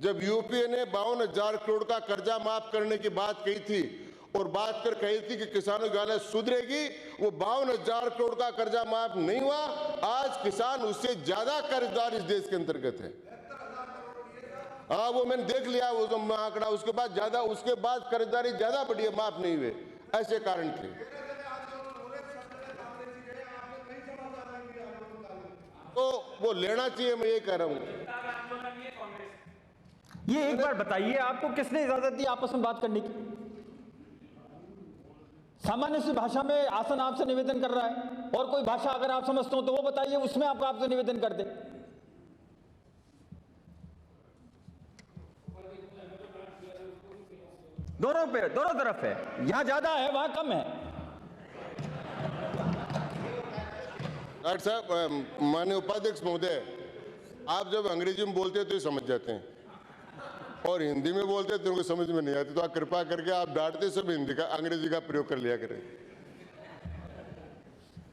जब यूपीए ने 52,000 करोड़ का कर्जा माफ करने की बात कही थी और बात कर कही थी कि किसानों की हालत सुधरेगी, वो 52,000 करोड़ का कर्जा माफ नहीं हुआ। आज किसान उससे ज्यादा कर्जदार इस देश के अंतर्गत है। हाँ, वो मैंने देख लिया वो तो आंकड़ा, उसके बाद कर्जदारी ज्यादा बढ़ी है, माफ नहीं हुए। ऐसे कारण थे। तो वो लेना चाहिए, मैं ये कह रहा हूं। ये एक बार बताइए, आपको किसने इजाजत दी आपस में बात करने की? सामान्य सी भाषा में आसन आपसे निवेदन कर रहा है, और कोई भाषा अगर आप समझते हो तो वो बताइए, उसमें आप आपसे निवेदन कर दे। दोनों तरफ है, यहां ज्यादा है वहां कम है। डॉक्टर साहब, माननीय उपाध्यक्ष महोदय, आप जब अंग्रेजी में बोलते हैं तो ये समझ जाते हैं, और हिंदी में बोलते हैं तो उनको समझ में नहीं आती। तो आप कृपा करके आप डांटते सब अंग्रेजी का प्रयोग कर लिया करें।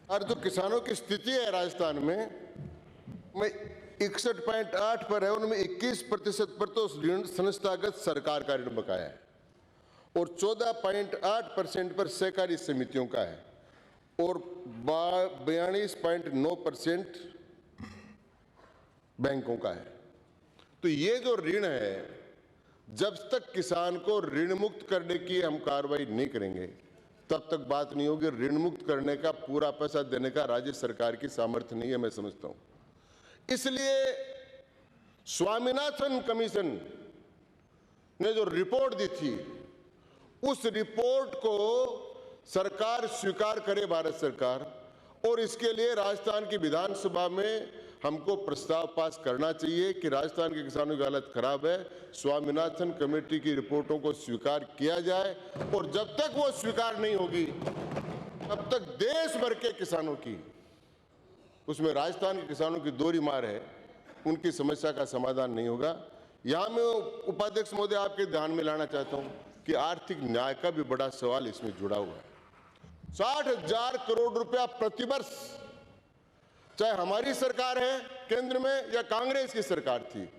और जो किसानों की स्थिति है राजस्थान में 61.8 पर है, उनमें 21% पर तो ऋण संस्थागत सरकार का ऋण बकाया है और 14.8% पर सहकारी समितियों का है और 42.9% बैंकों का है। तो ये जो ऋण है, जब तक किसान को ऋण मुक्त करने की हम कार्रवाई नहीं करेंगे तब तक बात नहीं होगी। ऋण मुक्त करने का पूरा पैसा देने का राज्य सरकार की सामर्थ्य नहीं है, मैं समझता हूं। इसलिए स्वामीनाथन कमीशन ने जो रिपोर्ट दी थी, उस रिपोर्ट को सरकार स्वीकार करे, भारत सरकार, और इसके लिए राजस्थान की विधानसभा में हमको प्रस्ताव पास करना चाहिए कि राजस्थान के किसानों की हालत खराब है, स्वामीनाथन कमेटी की रिपोर्टों को स्वीकार किया जाए। और जब तक वो स्वीकार नहीं होगी तब तक देश भर के किसानों की, उसमें राजस्थान के किसानों की दोहरी मार है, उनकी समस्या का समाधान नहीं होगा। यहां मैं उपाध्यक्ष महोदय आपके ध्यान में लाना चाहता हूं कि आर्थिक न्याय का भी बड़ा सवाल इसमें जुड़ा हुआ है। 60,000 करोड़ रुपया प्रतिवर्ष, चाहे हमारी सरकार है केंद्र में या कांग्रेस की सरकार थी,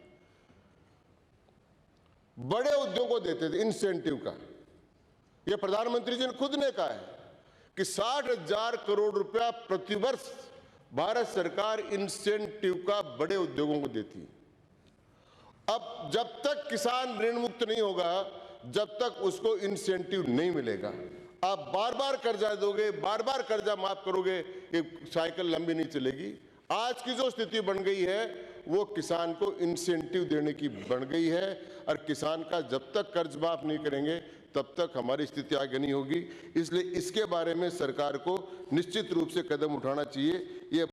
बड़े उद्योगों को देते थे इंसेंटिव का। यह प्रधानमंत्री जी ने खुद ने कहा है कि 60,000 करोड़ रुपया प्रतिवर्ष भारत सरकार इंसेंटिव का बड़े उद्योगों को देती। अब जब तक किसान ऋण मुक्त नहीं होगा, जब तक उसको इंसेंटिव नहीं मिलेगा। आप बार बार कर्जा दोगे, बार बार कर्जा माफ करोगे, ये साइकिल लंबी नहीं चलेगी। आज की जो स्थिति बन गई है वो किसान को इंसेंटिव देने की बन गई है, और किसान का जब तक कर्ज माफ नहीं करेंगे तब तक हमारी स्थिति आगे नहीं होगी। इसलिए इसके बारे में सरकार को निश्चित रूप से कदम उठाना चाहिए। ये